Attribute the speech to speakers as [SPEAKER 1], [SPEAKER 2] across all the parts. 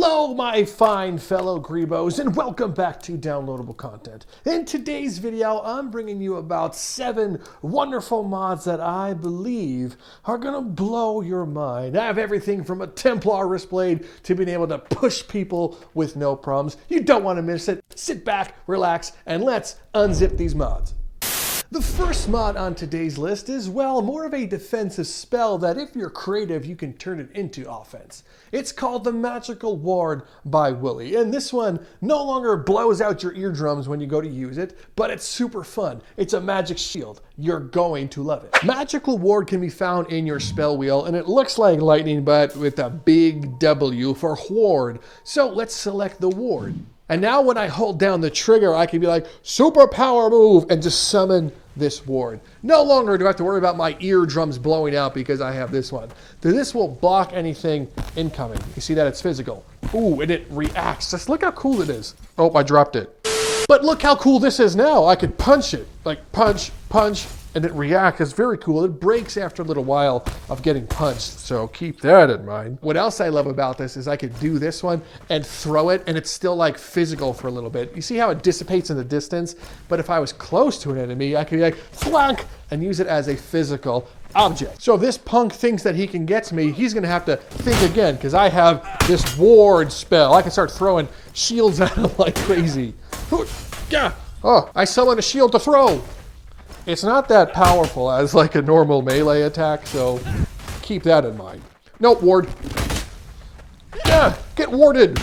[SPEAKER 1] Hello, my fine fellow Greebos, and welcome back to Downloadable Content. In today's video, I'm bringing you about 7 wonderful mods that I believe are gonna blow your mind. I have everything from a Templar wristblade to being able to push people with no problems. You don't want to miss it. Sit back, relax, and let's unzip these mods. The first mod on today's list is, well, more of a defensive spell that if you're creative, you can turn it into offense. It's called the Magical Ward by Wully, and this one no longer blows out your eardrums when you go to use it, but it's super fun. It's a magic shield. You're going to love it. Magical Ward can be found in your spell wheel, and it looks like lightning, but with a big W for ward. So let's select the ward. And now when I hold down the trigger, I can be like, super power move, and just summon this ward. No longer do I have to worry about my eardrums blowing out because I have this one. This will block anything incoming. You see that it's physical. Ooh, and it reacts. Just look how cool it is. Oh, I dropped it. But look how cool this is now. I could punch it, like punch, punch, and it reacts. It's very cool. It breaks after a little while of getting punched, so keep that in mind. What else I love about this is I could do this one and throw it, and it's still like physical for a little bit. You see how it dissipates in the distance? But if I was close to an enemy, I could be like, thwank, and use it as a physical object. So if this punk thinks that he can get to me, he's gonna have to think again, because I have this ward spell. I can start throwing shields at him like crazy. Oh, I summon a shield to throw. It's not that powerful as like a normal melee attack, so keep that in mind. Nope, ward. Yeah, get warded.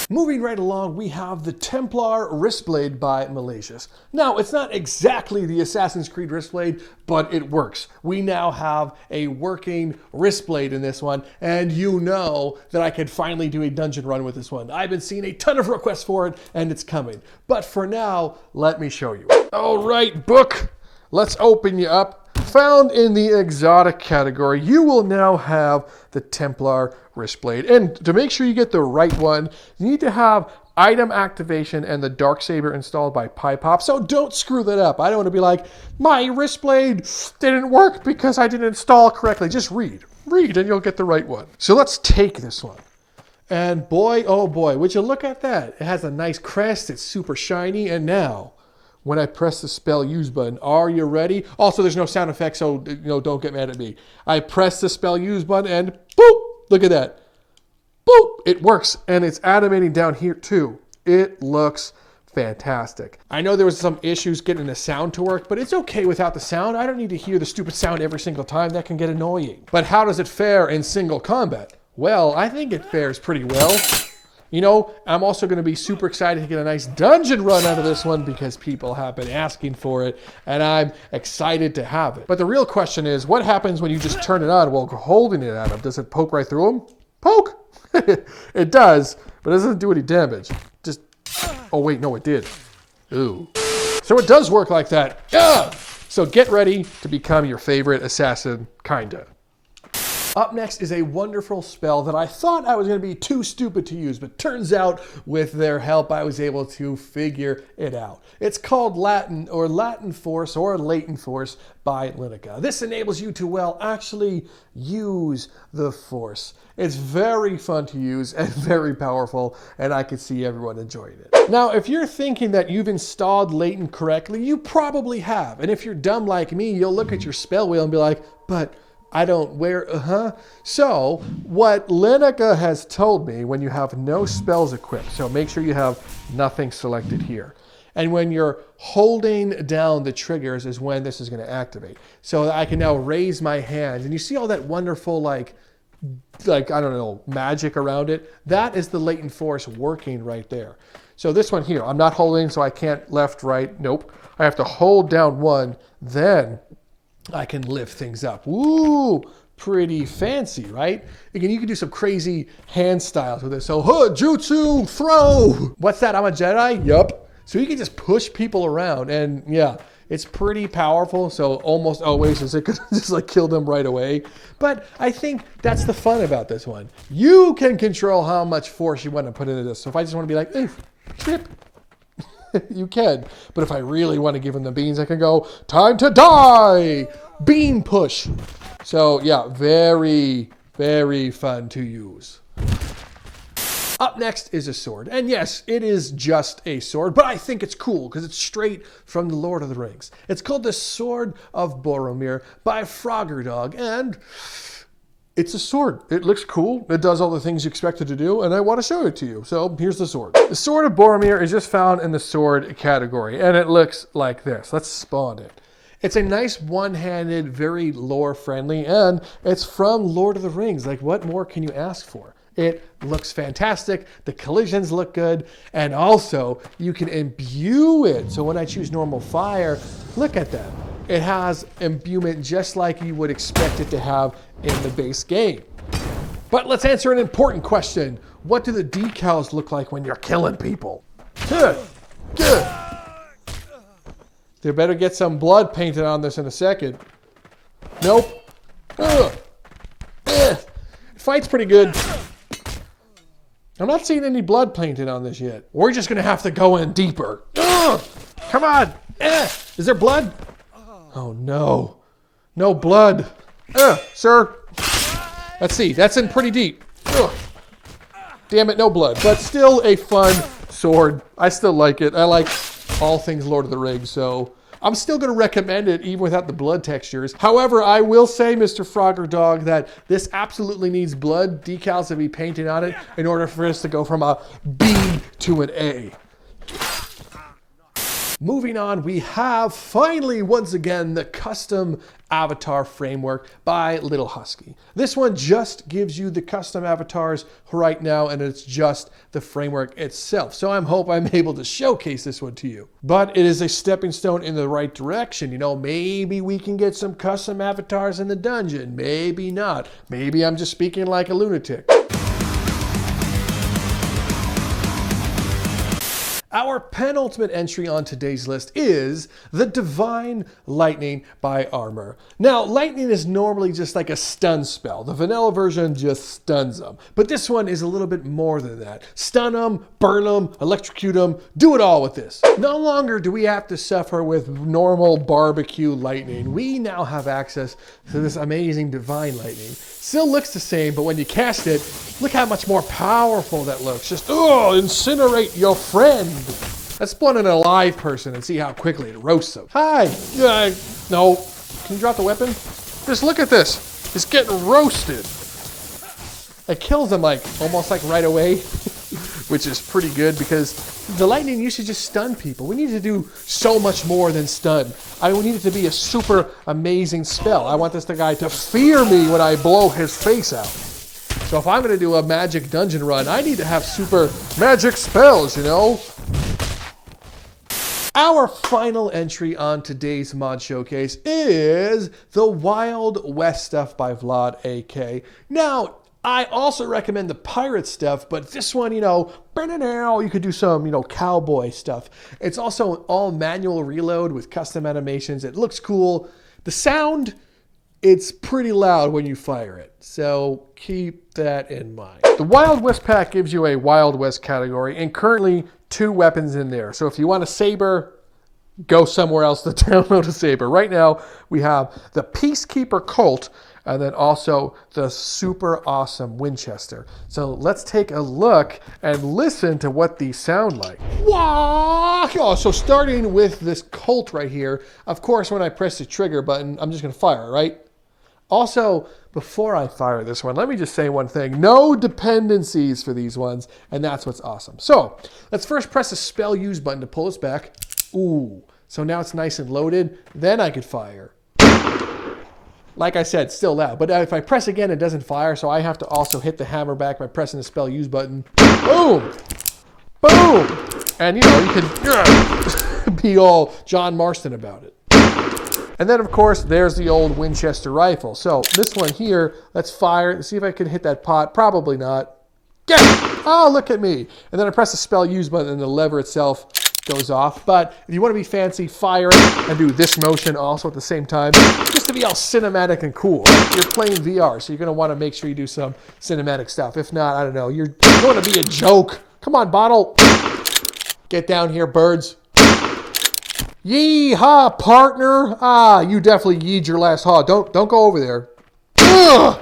[SPEAKER 1] Moving right along, we have the Templar wristblade by Milacetious. Now, it's not exactly the Assassin's Creed wristblade, but it works. We now have a working wristblade in this one, and you know that I could finally do a dungeon run with this one. I've been seeing a ton of requests for it, and it's coming. But for now, let me show you. All right, book, let's open you up. Found in the exotic category, you will now have the Templar wristblade. And to make sure you get the right one, you need to have item activation and the Darksaber installed by Pipop. So don't screw that up. I don't want to be like, my wristblade didn't work because I didn't install correctly. Just read and you'll get the right one. So let's take this one. And boy, oh boy, would you look at that? It has a nice crest, it's super shiny, and now, when I press the spell use button, are you ready? Also, there's no sound effects, so don't get mad at me. I press the spell use button and boop, look at that. Boop, it works, and it's animating down here too. It looks fantastic. I know there was some issues getting the sound to work, but it's okay without the sound. I don't need to hear the stupid sound every single time. That can get annoying. But how does it fare in single combat? Well, I think it fares pretty well. You know, I'm also going to be super excited to get a nice dungeon run out of this one because people have been asking for it, and I'm excited to have it. But the real question is, what happens when you just turn it on while holding it at him? Does it poke right through him? Poke! It does, but it doesn't do any damage. Just, oh wait, no, it did. Ooh. So it does work like that. Yeah! So get ready to become your favorite assassin, kinda. Up next is a wonderful spell that I thought I was going to be too stupid to use, but turns out with their help I was able to figure it out. It's called Latent or Latent Force or Latent Force by Lyneca. This enables you to, well, actually use the Force. It's very fun to use and very powerful, and I could see everyone enjoying it. Now, if you're thinking that you've installed Latent correctly, you probably have. And if you're dumb like me, you'll look at your spell wheel and be like, but I don't wear, So what Lyneca has told me, when you have no spells equipped, so make sure you have nothing selected here. And when you're holding down the triggers is when this is going to activate. So I can now raise my hands, and you see all that wonderful, like, I don't know, magic around it? That is the latent force working right there. So this one here, I'm not holding, so I can't left, right, nope. I have to hold down one, then I can lift things up. Woo, pretty fancy, right? Again, you can do some crazy hand styles with this. So, jutsu, throw. What's that? I'm a Jedi? Yup. So you can just push people around, and yeah, it's pretty powerful. So almost always it could just like kill them right away. But I think that's the fun about this one. You can control how much force you want to put into this. So if I just want to be like, trip, you can. But if I really want to give him the beans, I can go, time to die! Bean push. So yeah, very, very fun to use. Up next is a sword. And yes, it is just a sword, but I think it's cool because it's straight from the Lord of the Rings. It's called the Sword of Boromir by Froggerdog, and it's a sword. It looks cool. It does all the things you expect it to do, and I want to show it to you. So here's the sword. The Sword of Boromir is just found in the sword category, and it looks like this. Let's spawn it. It's a nice one-handed, very lore-friendly, and it's from Lord of the Rings. Like, what more can you ask for? It looks fantastic, the collisions look good, and also you can imbue it. So when I choose normal fire, look at that. It has imbuement just like you would expect it to have in the base game. But let's answer an important question. What do the decals look like when you're killing people? Good. They better get some blood painted on this in a second. Nope. Fight's pretty good. I'm not seeing any blood painted on this yet. We're just going to have to go in deeper. Come on. Is there blood? Oh, no. No blood. Sir. Let's see. That's in pretty deep. Damn it, no blood. But still a fun sword. I still like it. I like all things Lord of the Rings, so I'm still going to recommend it even without the blood textures. However, I will say, Mr. Froggerdog, that this absolutely needs blood decals to be painted on it in order for us to go from a B to an A. Moving on, we have finally, once again, the custom avatar framework by Lilhusky. This one just gives you the custom avatars right now, and it's just the framework itself. So I hope I'm able to showcase this one to you. But it is a stepping stone in the right direction. You know, maybe we can get some custom avatars in the dungeon. Maybe not. Maybe I'm just speaking like a lunatic. Our penultimate entry on today's list is the Divine Lightning by Armor. Now, lightning is normally just like a stun spell. The vanilla version just stuns them. But this one is a little bit more than that. Stun them, burn them, electrocute them, do it all with this. No longer do we have to suffer with normal barbecue lightning. We now have access to this amazing Divine Lightning. Still looks the same, but when you cast it, look how much more powerful that looks. Just, incinerate your friend. Let's spawn an alive person and see how quickly it roasts them. Hi. No. Can you drop the weapon? Just look at this. It's getting roasted. It kills them almost right away, which is pretty good because the lightning used to just stun people. We need to do so much more than stun. We need it to be a super amazing spell. I want this guy to fear me when I blow his face out. So if I'm going to do a magic dungeon run, I need to have super magic spells, you know? Our final entry on today's mod showcase is the Wild West stuff by VlodAk. Now, I also recommend the pirate stuff, but this one, you could do some, cowboy stuff. It's also all manual reload with custom animations. It looks cool. The sound, it's pretty loud when you fire it, so keep that in mind. The Wild West pack gives you a Wild West category, and currently 2 weapons in there. So if you want a saber, go somewhere else to download a saber. Right now, we have the Peacekeeper Colt, and then also the super awesome Winchester. So let's take a look and listen to what these sound like. Wow! Oh, so starting with this Colt right here, of course, when I press the trigger button, I'm just gonna fire, right? Also, before I fire this one, let me just say one thing. No dependencies for these ones, and that's what's awesome. So let's first press the spell use button to pull us back. Ooh, so now it's nice and loaded. Then I could fire. Like I said, still loud. But if I press again, it doesn't fire, so I have to also hit the hammer back by pressing the spell use button. Boom! Boom! And you can be all John Marston about it. And then, of course, there's the old Winchester rifle. So this one here, let's fire. See if I can hit that pot. Probably not. Get it! Oh, look at me. And then I press the spell use button and the lever itself goes off. But if you want to be fancy, fire it and do this motion also at the same time, just to be all cinematic and cool. You're playing VR, so you're going to want to make sure you do some cinematic stuff. If not, I don't know, you're going to be a joke. Come on, bottle. Get down here, birds. Yee-haw, partner. Ah, you definitely yeed your last haw. Don't go over there. Ugh.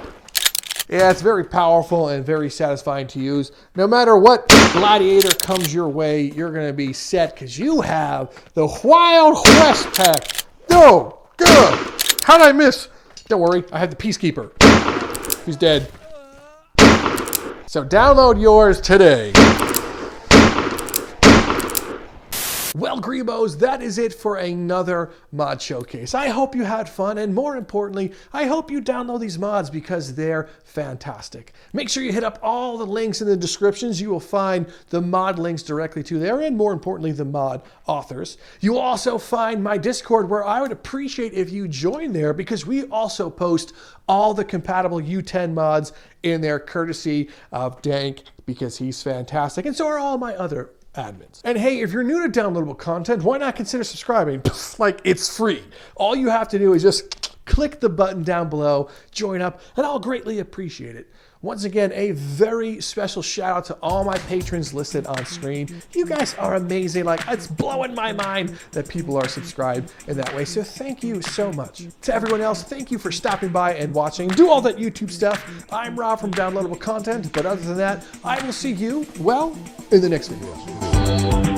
[SPEAKER 1] Yeah, it's very powerful and very satisfying to use. No matter what gladiator comes your way, you're going to be set because you have the Wild West pack. No, good. How'd I miss? Don't worry, I have the Peacekeeper. He's dead. So download yours today. Well, Greebos, that is it for another mod showcase. I hope you had fun, and more importantly, I hope you download these mods because they're fantastic. Make sure you hit up all the links in the descriptions. You will find the mod links directly to there, and more importantly, the mod authors. You will also find my Discord, where I would appreciate if you join there, because we also post all the compatible U10 mods in there, courtesy of Dank, because he's fantastic, and so are all my other admins. And hey, if you're new to downloadable content, why not consider subscribing? Like, it's free. All you have to do is just click the button down below, join up, and I'll greatly appreciate it. Once again, a very special shout out to all my patrons listed on screen. You guys are amazing. Like, it's blowing my mind that people are subscribed in that way. So thank you so much. To everyone else, thank you for stopping by and watching. Do all that YouTube stuff. I'm Rob from Downloadable Content, but other than that, I will see you, well, in the next video.